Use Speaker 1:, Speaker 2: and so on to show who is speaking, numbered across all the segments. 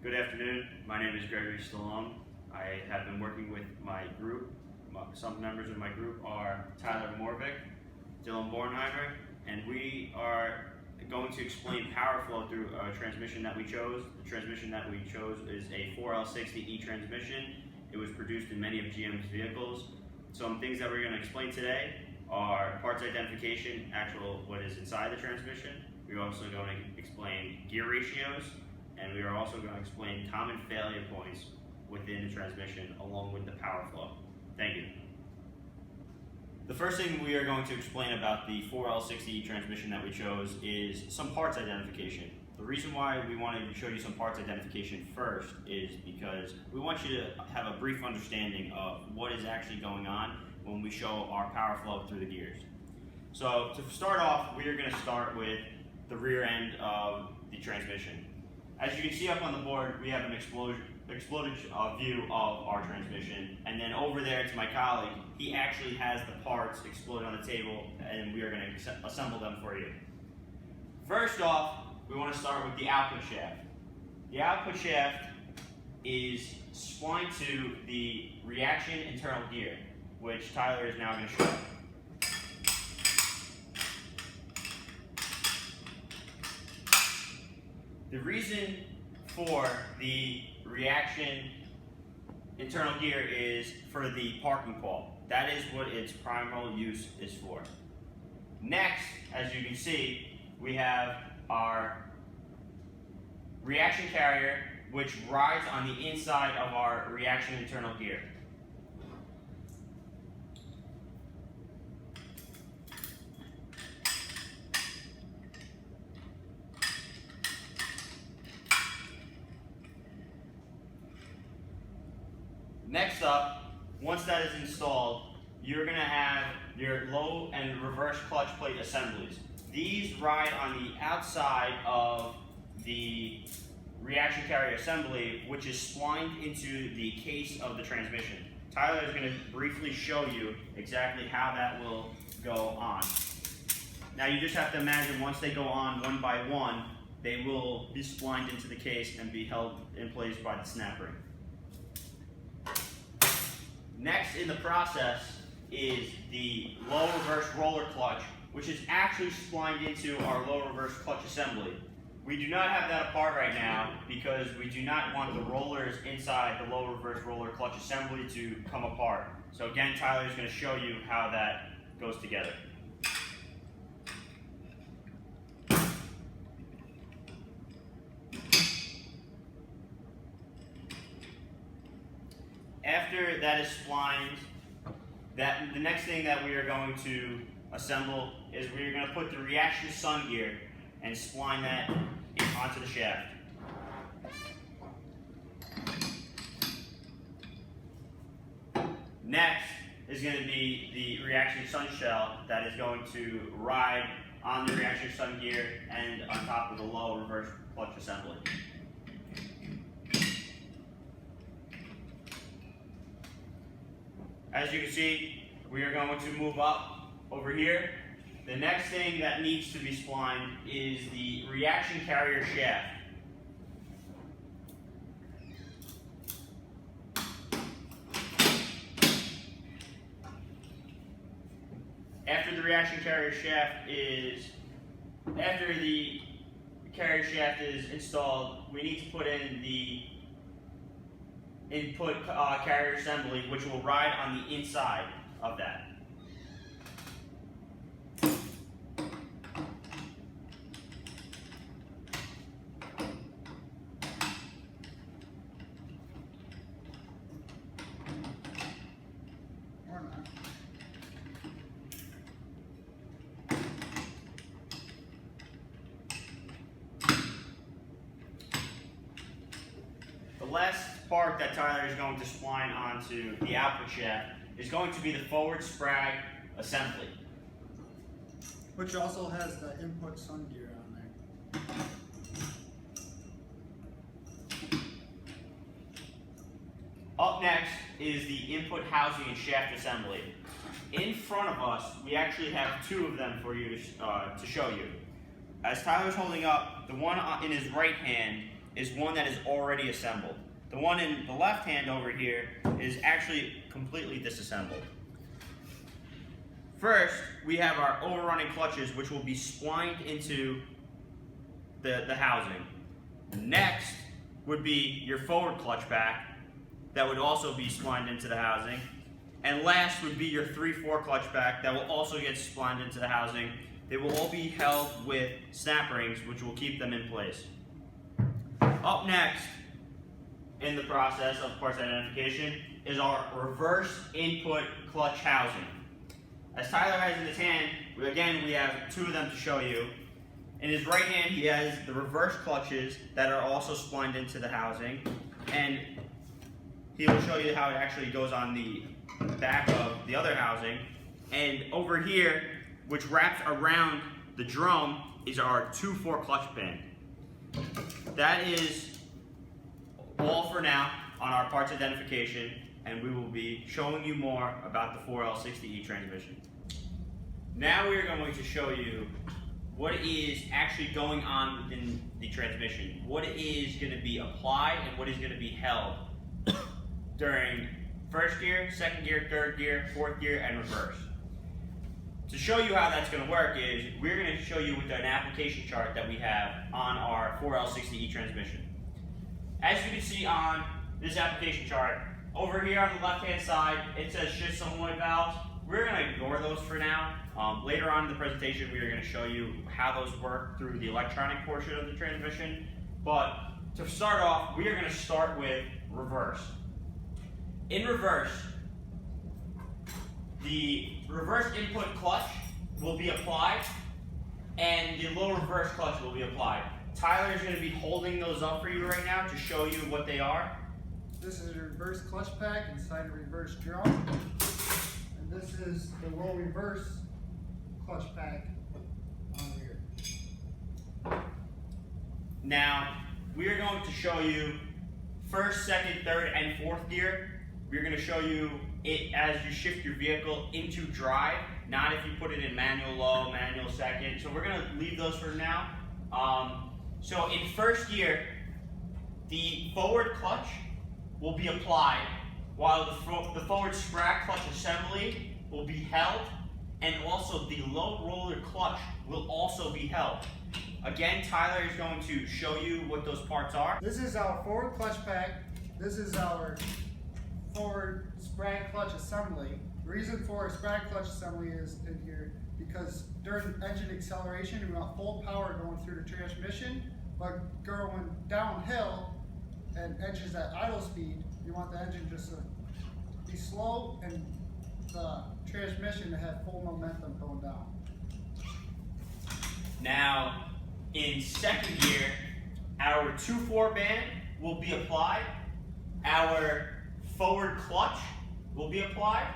Speaker 1: Good afternoon. My name is Gregory Stallone. I have been working with my group. Some members of my group are Tyler Morvik, Dylan Bornheimer, and we are going to explain power flow through a transmission that we chose. The transmission that we chose is a 4L60E transmission. It was produced in many of GM's vehicles. Some things that we're going to explain today are parts identification, what is inside the transmission. We're also going to explain gear ratios, and we are also going to explain common failure points within the transmission along with the power flow. Thank you. The first thing we are going to explain about the 4L60E transmission that we chose is some parts identification. The reason why we wanted to show you some parts identification first is because we want you to have a brief understanding of what is actually going on when we show our power flow through the gears. So to start off, we are going to start with the rear end of the transmission. As you can see up on the board, we have an exploded view of our transmission, and then over there to my colleague, he actually has the parts exploded on the table, and we are going to assemble them for you. First off, we want to start with the output shaft. The output shaft is splined to the reaction internal gear, which Tyler is now going to show. The reason for the reaction internal gear is for the parking pole. That is what its primary use is for. Next, as you can see, we have our reaction carrier, which rides on the inside of our reaction internal gear. Next up, once that is installed, you're going to have your low and reverse clutch plate assemblies. These ride on the outside of the reaction carrier assembly, which is splined into the case of the transmission. Tyler is going to briefly show you exactly how that will go on. Now you just have to imagine once they go on one by one, they will be splined into the case and be held in place by the snap ring. Next in the process is the low reverse roller clutch, which is actually splined into our low reverse clutch assembly. We do not have that apart right now because we do not want the rollers inside the low reverse roller clutch assembly to come apart. So again, Tyler is going to show you how that goes together. After that is splined, the next thing that we are going to assemble is we are going to put the reaction sun gear and spline that onto the shaft. Next is going to be the reaction sun shell that is going to ride on the reaction sun gear and on top of the low reverse clutch assembly. As you can see, we are going to move up over here. The next thing that needs to be splined is the reaction carrier shaft. After the carrier shaft is installed, we need to put in the input carrier assembly, which will ride on the inside of that. The last part that Tyler is going to spline onto the output shaft is going to be the forward sprag assembly,
Speaker 2: which also has the input sun gear on there.
Speaker 1: Up next is the input housing and shaft assembly. In front of us, we actually have two of them for you to show you. As Tyler's holding up, the one in his right hand is one that is already assembled. The one in the left hand over here is actually completely disassembled. First, we have our overrunning clutches, which will be splined into the housing. Next would be your forward clutch pack that would also be splined into the housing. And last would be your 3/4 clutch pack that will also get splined into the housing. They will all be held with snap rings, which will keep them in place. Up next in the process of parts identification is our reverse input clutch housing. As Tyler has in his hand, we have two of them to show you. In his right hand, he has the reverse clutches that are also splined into the housing, and he will show you how it actually goes on the back of the other housing. And over here, which wraps around the drum, is our 2/4 clutch pin. That is all for now on our parts identification, and we will be showing you more about the 4L60E transmission. Now we are going to show you what is actually going on within the transmission, what is going to be applied and what is going to be held during first gear, second gear, third gear, fourth gear, and reverse. To show you how that's going to work is we're going to show you with an application chart that we have on our 4L60E transmission. As you can see on this application chart, over here on the left hand side it says shift solenoid valves. We're going to ignore those for now. Later on in the presentation we are going to show you how those work through the electronic portion of the transmission. But to start off, we are going to start with reverse. In reverse, the reverse input clutch will be applied and the low reverse clutch will be applied. Tyler is going to be holding those up for you right now to show you what they are.
Speaker 2: This is a reverse clutch pack inside a reverse drum. And this is the low reverse clutch pack on here.
Speaker 1: Now, we are going to show you first, second, third, and fourth gear. We're going to show you it as you shift your vehicle into drive, not if you put it in manual low, manual second. So we're going to leave those for now. So in first gear, the forward clutch will be applied while the forward sprag clutch assembly will be held, and also the low roller clutch will also be held. Again, Tyler is going to show you what those parts are.
Speaker 2: This is our forward clutch pack. This is our forward sprag clutch assembly. The reason for a sprag clutch assembly is in here because during engine acceleration we want full power going through the transmission, but going downhill and engines at idle speed, you want the engine just to be slow and the transmission to have full momentum going down.
Speaker 1: Now, in second gear, our 2/4 band will be applied, our forward clutch will be applied,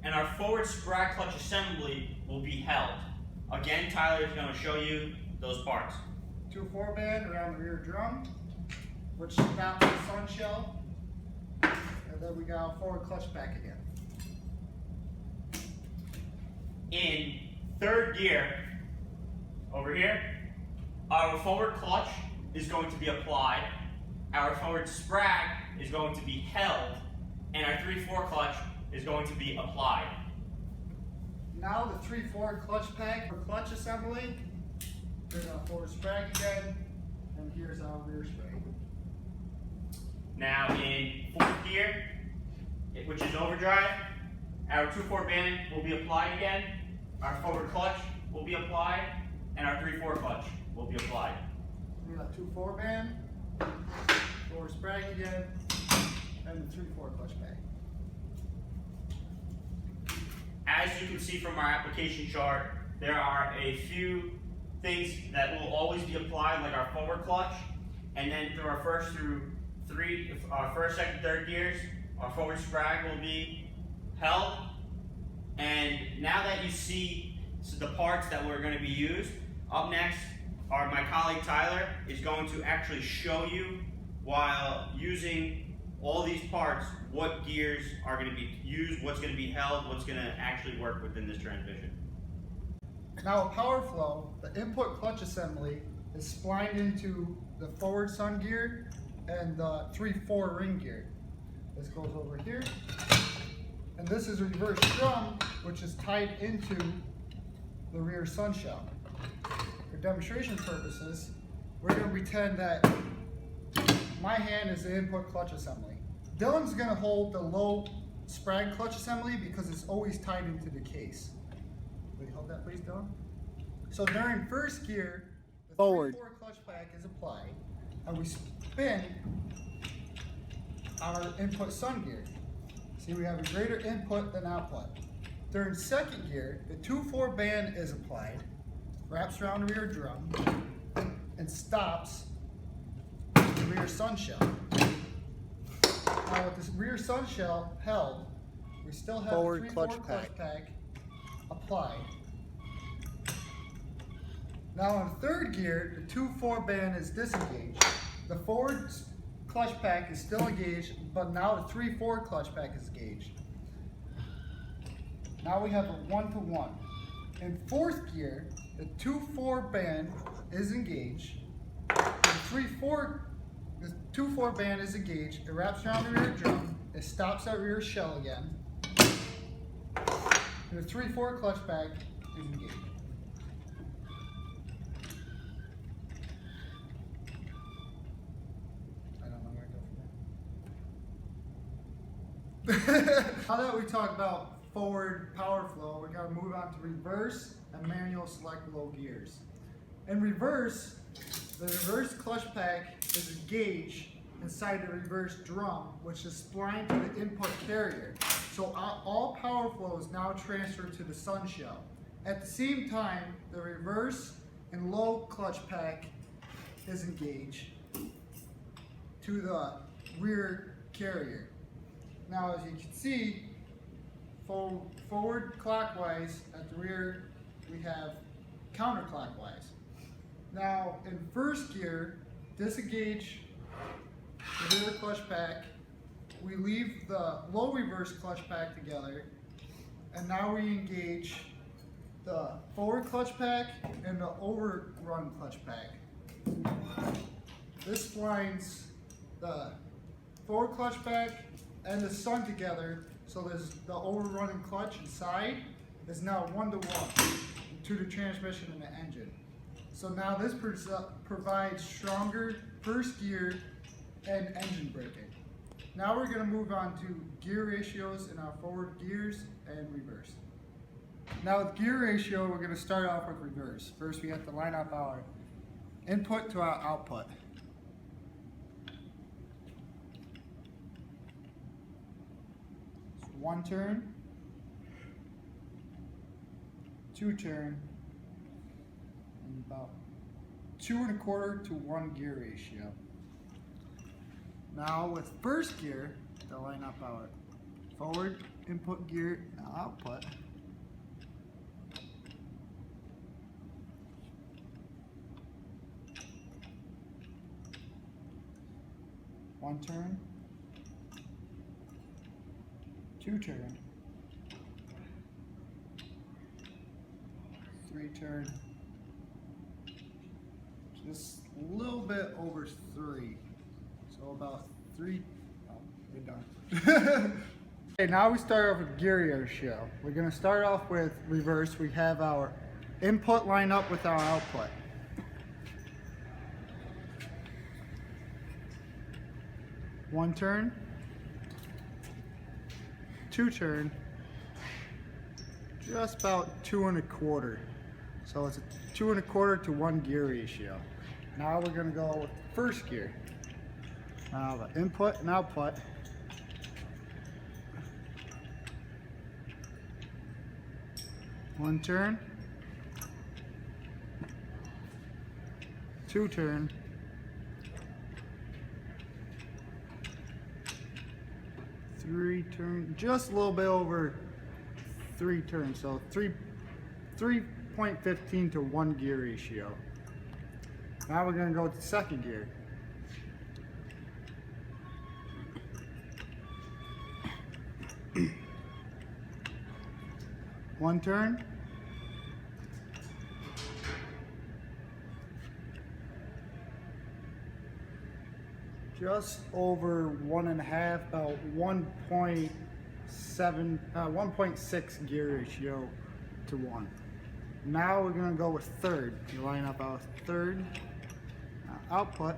Speaker 1: and our forward sprag clutch assembly will be held. Again, Tyler is going to show you those parts.
Speaker 2: 2/4 band around the rear drum, which stops the sun shell, and then we got our forward clutch pack again.
Speaker 1: In third gear, over here, our forward clutch is going to be applied, our forward sprag is going to be held, and our 3/4 clutch is going to be applied.
Speaker 2: Now the 3/4 clutch pack for clutch assembly. Here's our forward sprag again, and here's our rear sprag.
Speaker 1: Now in fourth gear, which is overdrive, our 2/4 band will be applied again, our forward clutch will be applied, and our 3/4 clutch will be applied.
Speaker 2: We got 2/4 band, forward sprag again, and the 3/4 clutch pack.
Speaker 1: As you can see from our application chart, there are a few things that will always be applied, like our forward clutch, and then through our first, second, third gears, our forward sprag will be held. And now that you see the parts that were going to be used, up next, my colleague Tyler is going to actually show you, while using all these parts, what gears are going to be used, what's going to be held, what's going to actually work within this transmission.
Speaker 2: Now with power flow, the input clutch assembly is splined into the forward sun gear and the 3/4 ring gear. This goes over here. And this is a reverse drum, which is tied into the rear sun shell. For demonstration purposes, we're going to pretend that my hand is the input clutch assembly. Dylan's going to hold the low sprag clutch assembly because it's always tied into the case. Will you hold that please, Dylan? So during first gear, the
Speaker 3: Forward
Speaker 2: 3/4 clutch pack is applied, and we spin our input sun gear. See, we have a greater input than output. During second gear, the 2/4 band is applied, wraps around the rear drum, and stops the rear sun shell. Now with this rear sun shell held, we still have
Speaker 3: Forward
Speaker 2: the 3/4
Speaker 3: clutch
Speaker 2: clutch pack applied. Now in third gear, the 2/4 band is disengaged. The forward clutch pack is still engaged, but now the 3/4 clutch pack is engaged. Now we have a 1-to-1. In fourth gear, the 2/4 band is engaged. The 2/4 band is engaged. It wraps around the rear drum. It stops that rear shell again. And the 3/4 clutch pack is engaged. Now that we talk about forward power flow, we're going to move on to reverse and manual select low gears. In reverse, the reverse clutch pack is engaged inside the reverse drum, which is splined to the input carrier. So all power flow is now transferred to the sun shell. At the same time, the reverse and low clutch pack is engaged to the rear carrier. Now, as you can see, forward clockwise, at the rear we have counterclockwise. Now, in first gear, disengage the rear clutch pack. We leave the low reverse clutch pack together, and now we engage the forward clutch pack and the overrun clutch pack. This splines the forward clutch pack and the sun together, so there's the overrunning clutch inside is now 1-to-1 to the transmission and the engine. So now this provides stronger first gear and engine braking. Now we're going to move on to gear ratios in our forward gears and reverse. Now with gear ratio, we're going to start off with reverse. First we have to line up our input to our output. So 1 turn, 2 turn, and about 2 1/4 to 1 gear ratio. Now with first gear, to line up our forward input gear and output. One turn, 2 turn, 3 turn, just a little bit over 3. So about 3, oh, we're done. Okay, now we start off with gear ratio. We're gonna start off with reverse. We have our input line up with our output. One turn, 2 turn, just about 2 1/4. So it's a 2 1/4 to 1 gear ratio. Now we're gonna go with first gear. Now the input and output. One turn, 2 turn, 3 turn, just a little bit over 3 turns, so 3.15 to 1 gear ratio. Now we're going to go to second gear. One turn, just over 1.5, about 1.6 gear ratio to 1. Now we're gonna go with third. You line up our third output.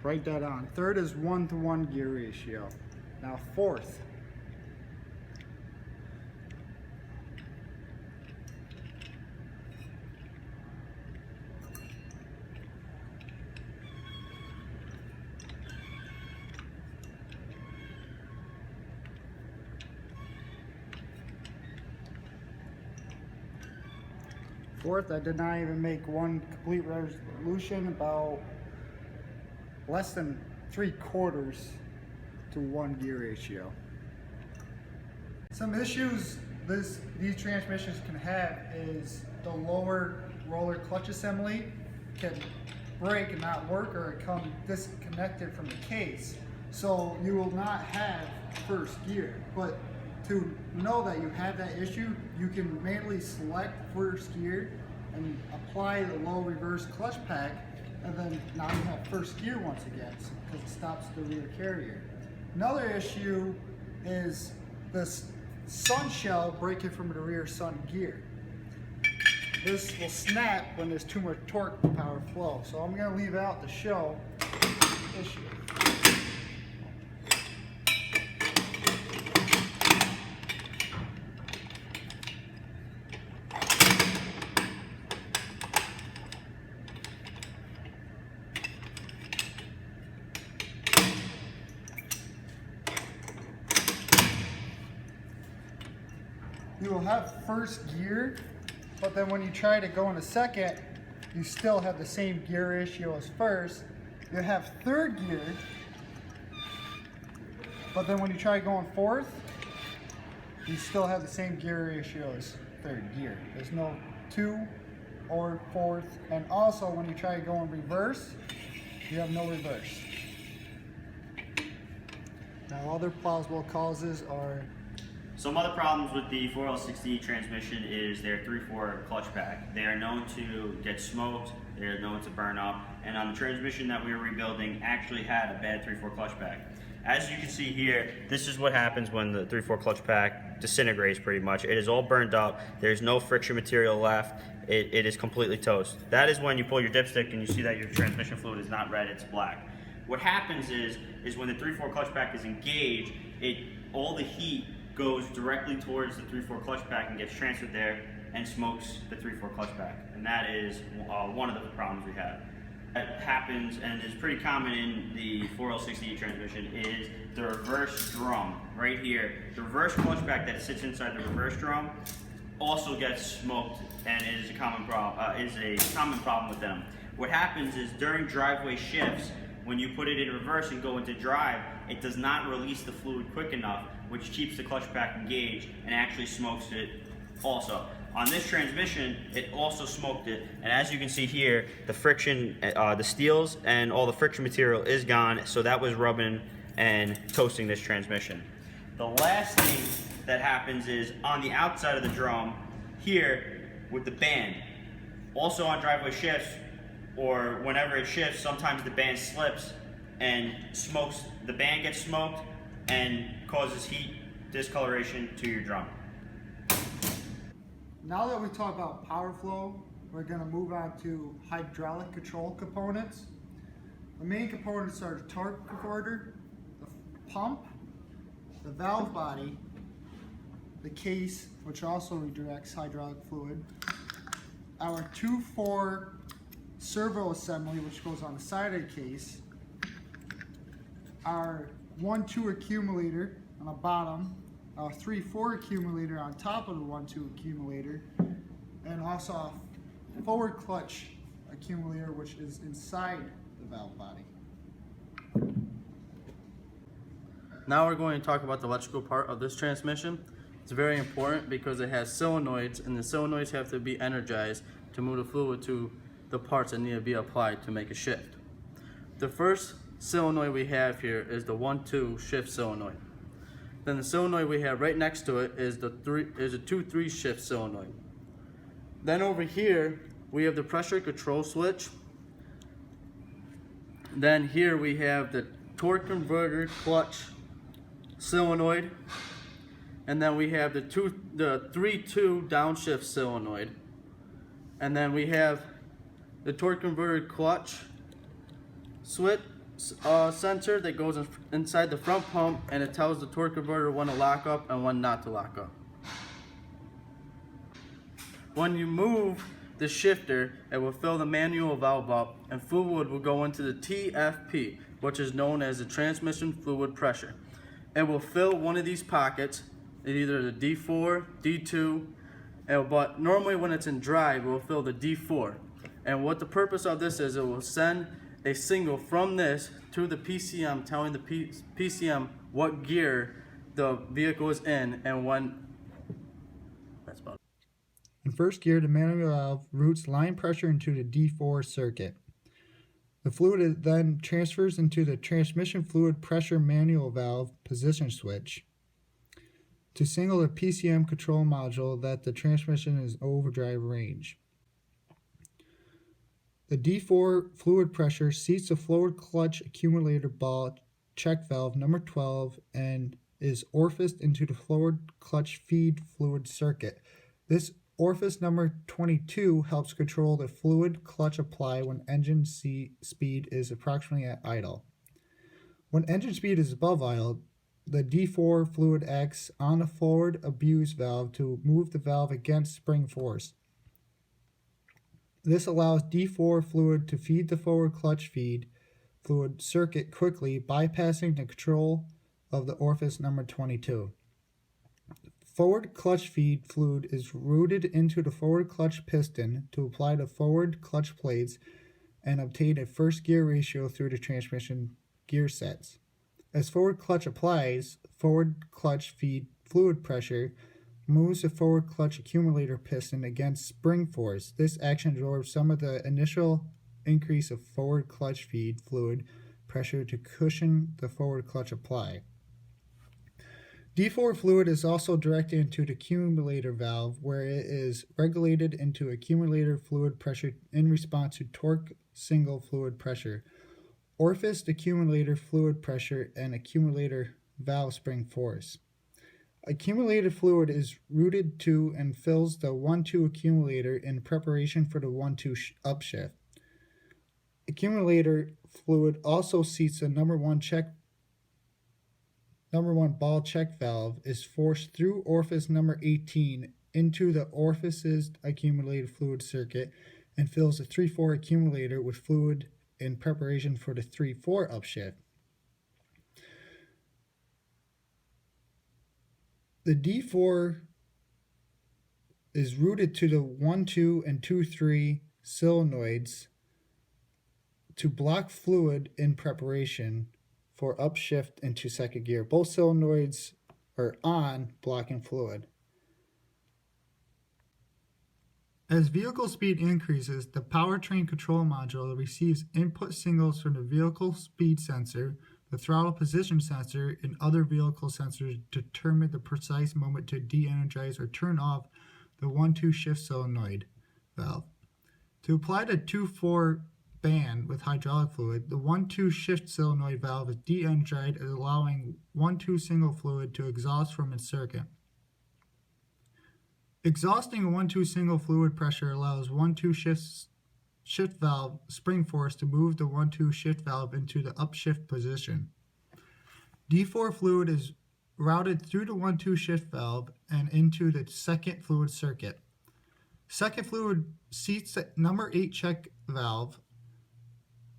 Speaker 2: Write that on. Third is 1-to-1 gear ratio. Now fourth. Fourth, I did not even make one complete resolution, about less than 3/4 to 1 gear ratio. Some issues these transmissions can have is the lower roller clutch assembly can break and not work, or come disconnected from the case. So you will not have first gear. But to know that you have that issue, you can manually select first gear and apply the low reverse clutch pack, and then now you have first gear once again, because it stops the rear carrier. Another issue is this sun shell breaking from the rear sun gear. This will snap when there's too much torque for power flow. So I'm going to leave out the show issue. You will have first gear, but then when you try to go into second, you still have the same gear ratio as first. You have third gear, but then when you try going fourth, you still have the same gear ratio as third gear. There's no 2 or fourth. And also when you try to go in reverse, you have no reverse. Now other plausible causes are
Speaker 1: Some other problems with the 4L60 transmission is their 3/4 clutch pack. They are known to get smoked, they are known to burn up, and on the transmission that we were rebuilding actually had a bad 3/4 clutch pack. As you can see here, this is what happens when the 3/4 clutch pack disintegrates pretty much. It is all burned up, there's no friction material left, it is completely toast. That is when you pull your dipstick and you see that your transmission fluid is not red, it's black. What happens is when the 3/4 clutch pack is engaged, all the heat goes directly towards the 3/4 clutch pack and gets transferred there and smokes the 3/4 clutch pack. And that is one of the problems we have. That happens and is pretty common in the 4L60 transmission is the reverse drum right here. The reverse clutch pack that sits inside the reverse drum also gets smoked, and it is a common problem with them. What happens is during driveway shifts, when you put it in reverse and go into drive, it does not release the fluid quick enough, which keeps the clutch pack engaged and actually smokes it also. On this transmission, it also smoked it, and as you can see here, the friction, the steels and all the friction material is gone, so that was rubbing and toasting this transmission. The last thing that happens is on the outside of the drum here with the band. Also on driveway shifts, or whenever it shifts, sometimes the band slips and smokes. The band gets smoked and causes heat discoloration to your drum.
Speaker 2: Now that we talk about power flow, we're going to move on to hydraulic control components. The main components are the torque converter, the pump, the valve body, the case, which also redirects hydraulic fluid, our 2/4 servo assembly, which goes on the side of the case, our 1/2 accumulator on the bottom, our 3/4 accumulator on top of the 1/2 accumulator, and also a forward clutch accumulator, which is inside the valve body.
Speaker 3: Now we're going to talk about the electrical part of this transmission. It's very important because it has solenoids, and the solenoids have to be energized to move the fluid to the parts that need to be applied to make a shift. The first solenoid we have here is the 1/2 shift solenoid. Then the solenoid we have right next to it is a 2-3 shift solenoid. Then over here we have the pressure control switch. Then here we have the torque converter clutch solenoid, and then we have the 3-2 downshift solenoid, and then we have the torque converter clutch switch sensor that goes inside the front pump, and it tells the torque converter when to lock up and when not to lock up. When you move the shifter, it will fill the manual valve up, and fluid will go into the TFP, which is known as the transmission fluid pressure. It will fill one of these pockets, either the D4, D2, but normally when it's in drive, it will fill the D4. And what the purpose of this is, it will send a signal from this to the PCM, telling the PCM what gear the vehicle is in and when. That's about it.
Speaker 2: In first gear, the manual valve routes line pressure into the D4 circuit. The fluid then transfers into the transmission fluid pressure manual valve position switch to signal the PCM control module that the transmission is overdrive range. The D4 fluid pressure seats the forward clutch accumulator ball check valve number 12 and is orificed into the forward clutch feed fluid circuit. This orifice number 22 helps control the fluid clutch apply when engine speed is approximately at idle. When engine speed is above idle, the D4 fluid acts on the forward abuse valve to move the valve against spring force. This allows D4 fluid to feed the forward clutch feed fluid circuit quickly, bypassing the control of the orifice number 22. Forward clutch feed fluid is routed into the forward clutch piston to apply the forward clutch plates and obtain a first gear ratio through the transmission gear sets. As forward clutch applies, forward clutch feed fluid pressure moves the forward clutch accumulator piston against spring force. This action absorbs some of the initial increase of forward clutch feed fluid pressure to cushion the forward clutch apply. D4 fluid is also directed into the accumulator valve, where it is regulated into accumulator fluid pressure in response to torque single fluid pressure, orifice accumulator fluid pressure, and accumulator valve spring force. Accumulated fluid is routed to and fills the 1-2 accumulator in preparation for the 1-2 upshift. Accumulator fluid also seats the number one ball check valve is forced through orifice number 18 into the orifice's accumulated fluid circuit and fills the 3-4 accumulator with fluid in preparation for the 3-4 upshift. The D4 is routed to the 1-2 and 2-3 solenoids to block fluid in preparation for upshift into second gear. Both solenoids are on, blocking fluid. As vehicle speed increases, the powertrain control module receives input signals from the vehicle speed sensor, the throttle position sensor, and other vehicle sensors to determine the precise moment to de-energize or turn off the 1-2 shift solenoid valve. To apply the 2-4 band with hydraulic fluid, the 1-2 shift solenoid valve is de-energized, allowing 1-2 single fluid to exhaust from its circuit. Exhausting a 1-2 single fluid pressure allows 1-2 shift valve spring force to move the 1-2 shift valve into the upshift position. D4 fluid is routed through the 1-2 shift valve and into the second fluid circuit. Second fluid seats the number 8 check valve,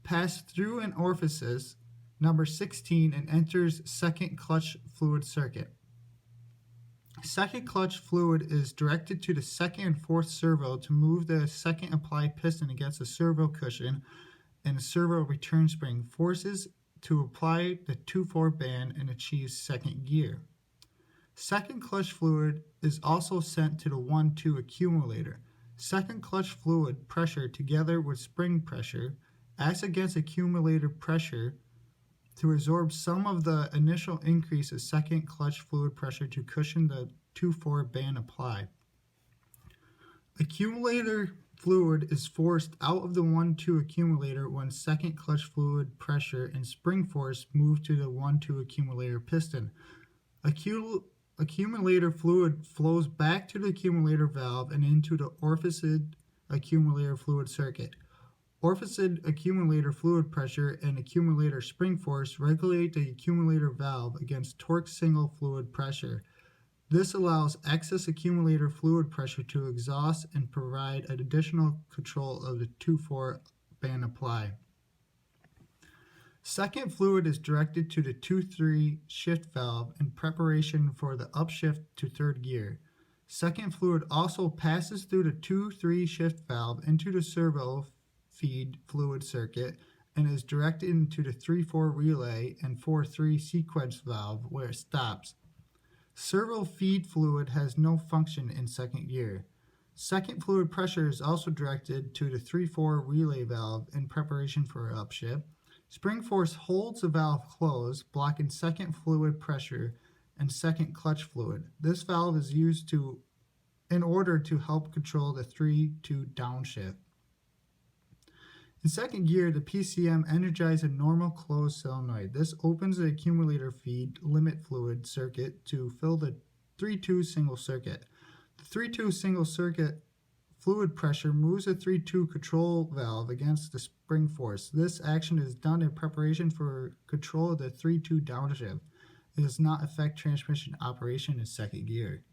Speaker 2: pass through an orifice, number 16, and enters second clutch fluid circuit. Second clutch fluid is directed to the second and fourth servo to move the second applied piston against the servo cushion and the servo return spring forces to apply the 2-4 band and achieve second gear. Second clutch fluid is also sent to the 1-2 accumulator. Second clutch fluid pressure together with spring pressure acts against accumulator pressure to absorb some of the initial increase of second clutch fluid pressure to cushion the 2-4 band apply. Accumulator fluid is forced out of the 1-2 accumulator when second clutch fluid pressure and spring force move to the 1-2 accumulator piston. Accumulator fluid flows back to the accumulator valve and into the orificed accumulator fluid circuit. Orificed accumulator fluid pressure and accumulator spring force regulate the accumulator valve against torque single fluid pressure. This allows excess accumulator fluid pressure to exhaust and provide additional control of the 2-4 band apply. Second fluid is directed to the 2-3 shift valve in preparation for the upshift to third gear. Second fluid also passes through the 2-3 shift valve into the servo feed fluid circuit and is directed into the 3-4 relay and 4-3 sequence valve where it stops. Servo feed fluid has no function in second gear. Second fluid pressure is also directed to the 3-4 relay valve in preparation for upshift. Spring force holds the valve closed, blocking second fluid pressure and second clutch fluid. This valve is used in order to help control the 3-2 downshift. In second gear, the PCM energizes a normal closed solenoid. This opens the accumulator feed limit fluid circuit to fill the 3-2 single circuit. The 3-2 single circuit fluid pressure moves the 3-2 control valve against the spring force. This action is done in preparation for control of the 3-2 downshift. It does not affect transmission operation in second gear.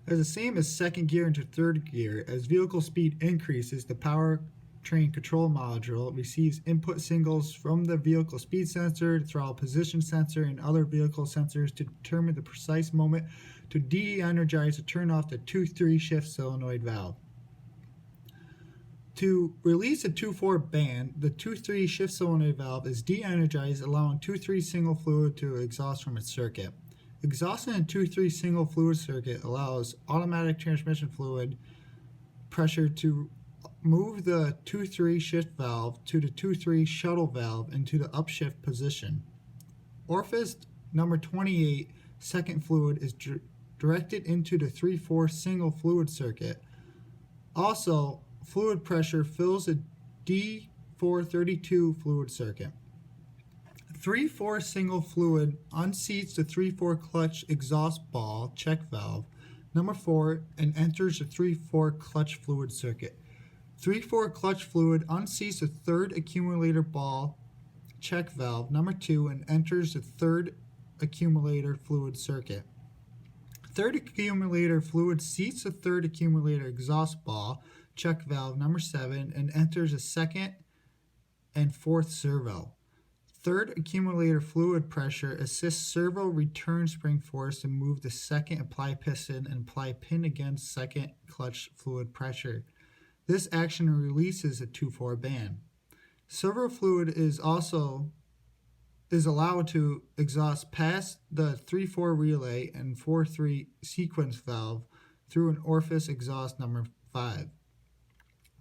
Speaker 2: As the same as second gear into third gear, as vehicle speed increases, the powertrain control module receives input signals from the vehicle speed sensor, throttle position sensor, and other vehicle sensors to determine the precise moment to de-energize or turn off the 2-3 shift solenoid valve. To release the 2-4 band, the 2-3 shift solenoid valve is de-energized, allowing 2-3 single fluid to exhaust from its circuit. Exhausting a 2-3 single fluid circuit allows automatic transmission fluid pressure to move the 2-3 shift valve to the 2-3 shuttle valve into the upshift position. Orifice number 28 second fluid is directed into the 3-4 single fluid circuit. Also, fluid pressure fills a D432 fluid circuit. 3-4 single fluid unseats the 3-4 clutch exhaust ball check valve number 4 and enters the 3-4 clutch fluid circuit. 3-4 clutch fluid unseats the third accumulator ball check valve number 2 and enters the third accumulator fluid circuit. Third accumulator fluid seats the third accumulator exhaust ball check valve number 7 and enters the second and fourth servo. Third accumulator fluid pressure assists servo return spring force to move the second apply piston and apply pin against second clutch fluid pressure. This action releases the 2-4 band. Servo fluid is allowed to exhaust past the 3-4 relay and 4-3 sequence valve through an orifice exhaust number 5.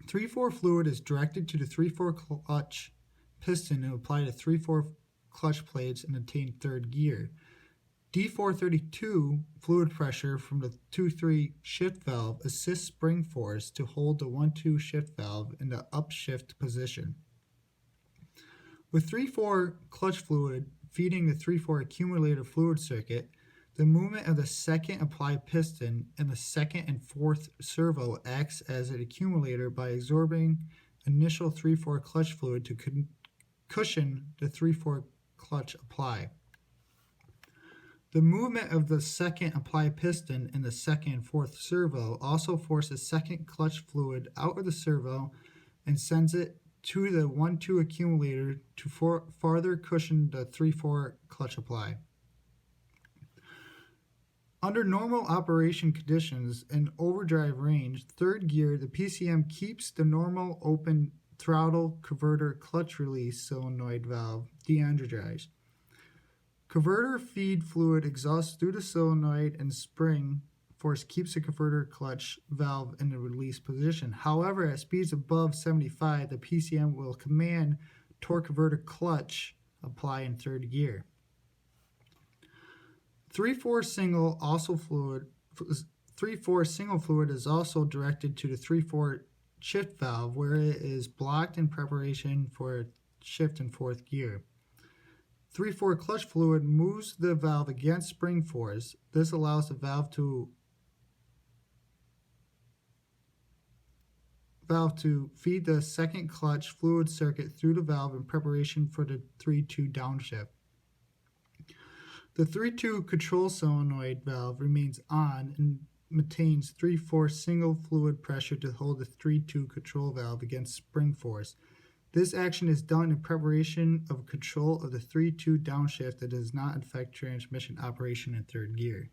Speaker 2: 3-4 fluid is directed to the 3-4 clutch piston and apply to 3-4 clutch plates and attain third gear. D432 fluid pressure from the 2-3 shift valve assists spring force to hold the 1-2 shift valve in the upshift position. With 3-4 clutch fluid feeding the 3-4 accumulator fluid circuit, the movement of the second applied piston and the second and fourth servo acts as an accumulator by absorbing initial 3-4 clutch fluid to cushion the 3-4 clutch apply. The movement of the second applied piston and the second and fourth servo also forces second clutch fluid out of the servo and sends it to the 1-2 accumulator to farther cushion the 3-4 clutch apply. Under normal operation conditions in overdrive range, third gear, the PCM keeps the normal open throttle converter clutch release solenoid valve de-energized. Converter feed fluid exhausts through the solenoid and spring force keeps the converter clutch valve in the release position. However, at speeds above 75, the PCM will command torque converter clutch apply in third gear. 3/4 single also fluid 3/4 single fluid is also directed to the 3/4 shift valve, where it is blocked in preparation for shift in fourth gear. 3/4 clutch fluid moves the valve against spring force. This allows the valve to feed the second clutch fluid circuit through the valve in preparation for the 3/2 downshift. The 3/2 control solenoid valve remains on and maintains 3/4 single fluid pressure to hold the 3/2 control valve against spring force. This action is done in preparation of control of the 3/2 downshift that does not affect transmission operation in third gear.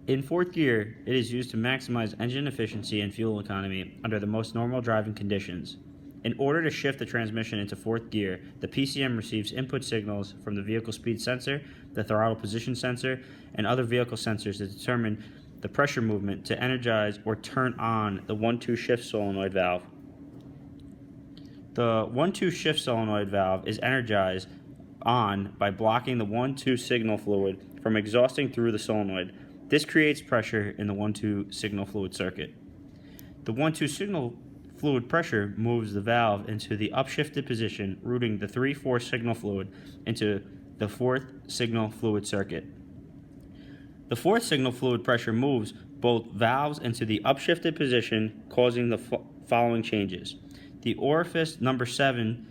Speaker 4: In fourth gear, it is used to maximize engine efficiency and fuel economy under the most normal driving conditions. In order to shift the transmission into fourth gear, the PCM receives input signals from the vehicle speed sensor, the throttle position sensor, and other vehicle sensors to determine the pressure movement to energize or turn on the 1-2 shift solenoid valve. The 1-2 shift solenoid valve is energized on by blocking the 1-2 signal fluid from exhausting through the solenoid. This creates pressure in the 1-2 signal fluid circuit. The 1-2 signal fluid pressure moves the valve into the upshifted position, routing the 3/4 signal fluid into the fourth signal fluid circuit. The fourth signal fluid pressure moves both valves into the upshifted position, causing the following changes. The orifice number 7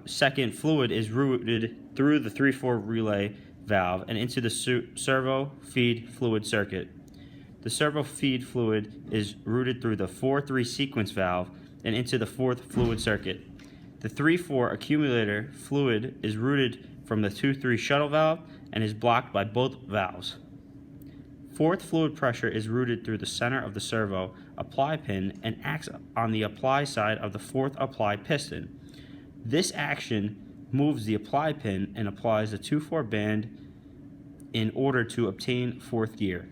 Speaker 4: second fluid is routed through the 3/4 relay valve and into the servo feed fluid circuit. The servo feed fluid is routed through the 4-3 sequence valve and into the fourth fluid circuit. The 3/4 accumulator fluid is routed from the 2-3 shuttle valve and is blocked by both valves. Fourth fluid pressure is routed through the center of the servo apply pin and acts on the apply side of the fourth apply piston. This action moves the apply pin and applies the 2/4 band in order to obtain fourth gear.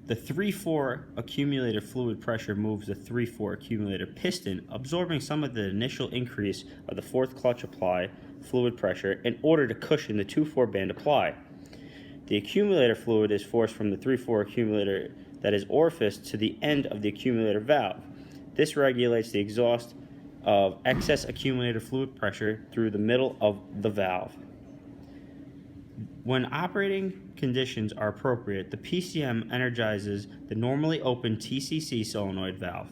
Speaker 4: The 3/4 accumulator fluid pressure moves the 3/4 accumulator piston, absorbing some of the initial increase of the fourth clutch apply fluid pressure in order to cushion the 2/4 band apply. The accumulator fluid is forced from the 3/4 accumulator that is orificed to the end of the accumulator valve. This regulates the exhaust of excess accumulator fluid pressure through the middle of the valve. When operating conditions are appropriate, the PCM energizes the normally open TCC solenoid valve.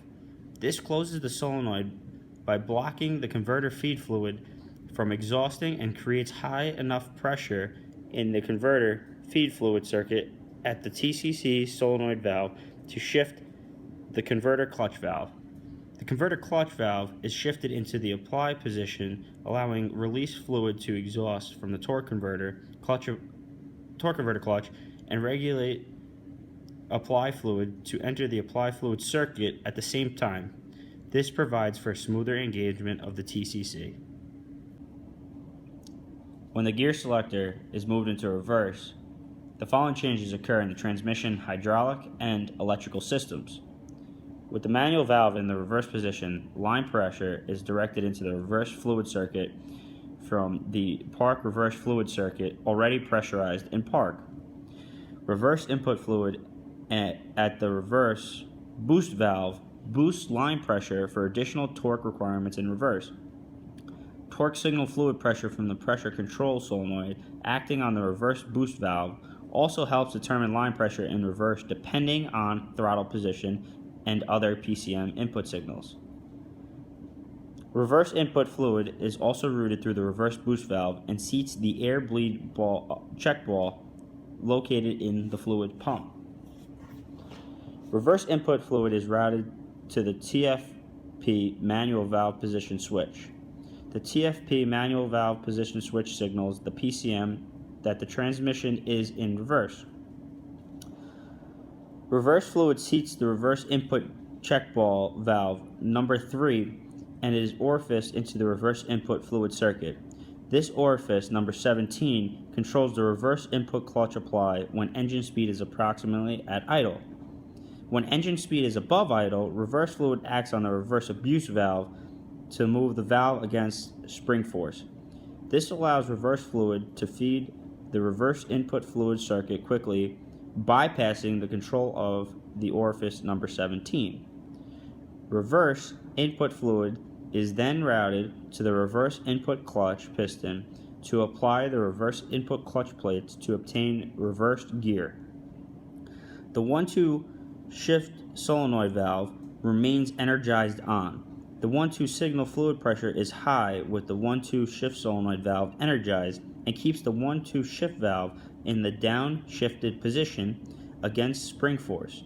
Speaker 4: This closes the solenoid by blocking the converter feed fluid from exhausting and creates high enough pressure in the converter feed fluid circuit at the TCC solenoid valve to shift the converter clutch valve. The converter clutch valve is shifted into the apply position, allowing release fluid to exhaust from the torque converter clutch and regulate apply fluid to enter the apply fluid circuit at the same time. This provides for smoother engagement of the TCC. When the gear selector is moved into reverse, the following changes occur in the transmission, hydraulic, and electrical systems. With the manual valve in the reverse position, line pressure is directed into the reverse fluid circuit from the park reverse fluid circuit already pressurized in park. Reverse input fluid at the reverse boost valve boosts line pressure for additional torque requirements in reverse. Torque signal fluid pressure from the pressure control solenoid acting on the reverse boost valve also helps determine line pressure in reverse depending on throttle position and other PCM input signals. Reverse input fluid is also routed through the reverse boost valve and seats the air bleed check ball located in the fluid pump. Reverse input fluid is routed to the TFP manual valve position switch. The TFP manual valve position switch signals the PCM that the transmission is in reverse. Reverse fluid seats the reverse input check ball valve number 3 and it is orificed into the reverse input fluid circuit. This orifice, number 17, controls the reverse input clutch apply when engine speed is approximately at idle. When engine speed is above idle, reverse fluid acts on the reverse abuse valve to move the valve against spring force. This allows reverse fluid to feed the reverse input fluid circuit quickly, bypassing the control of the orifice number 17. Reverse input fluid is then routed to the reverse input clutch piston to apply the reverse input clutch plates to obtain reversed gear. The 1-2 shift solenoid valve remains energized on. The 1-2 signal fluid pressure is high with the 1-2 shift solenoid valve energized and keeps the 1-2 shift valve in the down-shifted position against spring force.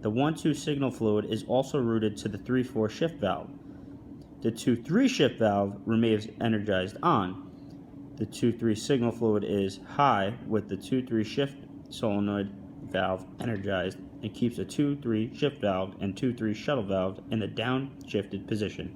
Speaker 4: The 1-2 signal fluid is also routed to the 3-4 shift valve. The 2-3 shift valve remains energized on. The 2-3 signal fluid is high with the 2-3 shift solenoid valve energized and keeps a 2-3 shift valve and 2-3 shuttle valve in the down-shifted position.